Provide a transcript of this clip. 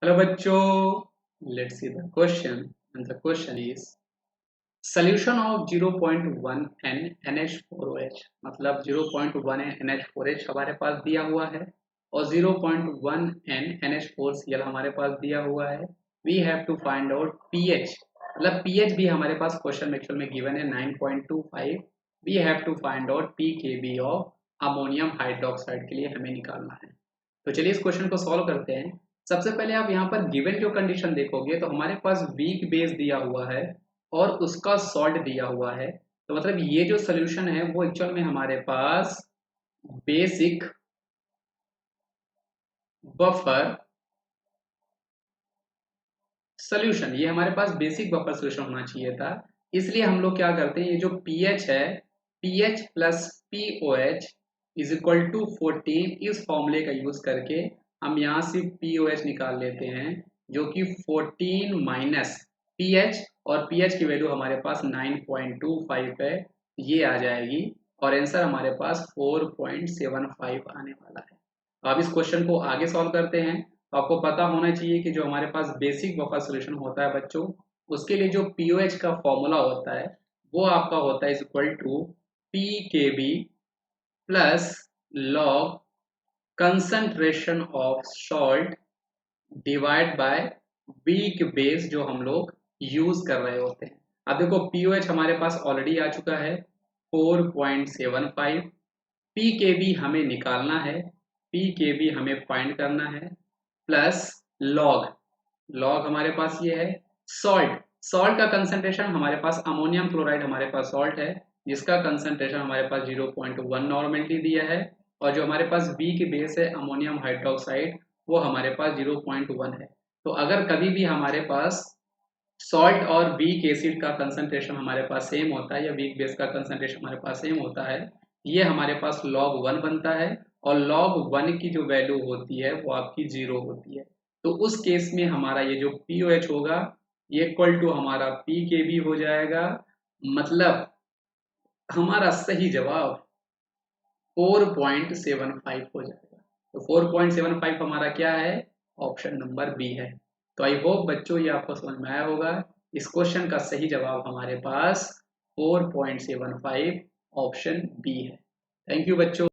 Hello बच्चों, let's see the question and the question is solution of 0.1 n NH4OH। मतलब 0.1 NH4H हमारे पास दिया हुआ है और 0.1 n NH4Cl हमारे पास दिया हुआ है। We have to find out pH। मतलब pH भी हमारे पास क्वेश्चन एक्चुअल में गिवन है 9.25। We have to find out pKb of ammonium hydroxide के लिए हमें निकालना है। तो चलिए इस क्वेश्चन को सॉल्व करते हैं। सबसे पहले आप यहाँ पर गिवन जो कंडीशन देखोगे तो हमारे पास वीक बेस दिया हुआ है और उसका सॉल्ट दिया हुआ है। तो मतलब ये जो सोल्यूशन है वो एक्चुअल में हमारे पास बेसिक बफर सोल्यूशन, ये हमारे पास बेसिक बफर सोल्यूशन होना चाहिए था। इसलिए हम लोग क्या करते हैं, ये जो पीएच है, pH plus pOH is equal to 14, इस फॉर्मूले का यूज करके हम यहाँ से पीओएच निकाल लेते हैं, जो कि 14 माइनस पीएच, और पीएच की वैल्यू हमारे पास 9.25 है, ये आ जाएगी और आंसर हमारे पास 4.75 आने वाला है। अब इस क्वेश्चन को आगे सॉल्व करते हैं। तो आपको पता होना चाहिए कि जो हमारे पास बेसिक बफर सॉल्यूशन होता है बच्चों, उसके लिए जो पीओएच का फॉर्मूला होता है वो आपका होता है is equal to P K B plus log concentration of salt divide by weak base जो हम लोग यूज कर रहे होते हैं। अब देखो पीओएच हमारे पास ऑलरेडी आ चुका है 4.75। पी के बी हमें निकालना है, पी के बी हमें फाइंड करना है, प्लस लॉग, लॉग हमारे पास ये है सॉल्ट, सॉल्ट का कंसंट्रेशन हमारे पास अमोनियम क्लोराइड हमारे पास सॉल्ट है जिसका कंसंट्रेशन हमारे पास 0.1 नॉर्मली दिया है, और जो हमारे पास बी की बेस है अमोनियम हाइड्रोक्साइड वो हमारे पास 0.1 है। तो अगर कभी भी हमारे पास सॉल्ट और वीक एसिड का कंसंट्रेशन हमारे पास सेम होता है या वीक बेस का कंसंट्रेशन हमारे पास सेम होता है, ये हमारे पास log 1 बनता है, और log 1 की जो वैल्यू होती है वो आपकी 0 होती है। तो उस केस में हमारा ये जो POH होगा ये इक्वल टू हमारा PKB हो जाएगा। मतलब हमारा सही जवाब 4.75 हो जाएगा। तो 4.75 हमारा क्या है, ऑप्शन नंबर बी है। तो आई होप बच्चों ये आपको समझ में आया होगा। इस क्वेश्चन का सही जवाब हमारे पास 4.75 ऑप्शन बी है। थैंक यू बच्चों।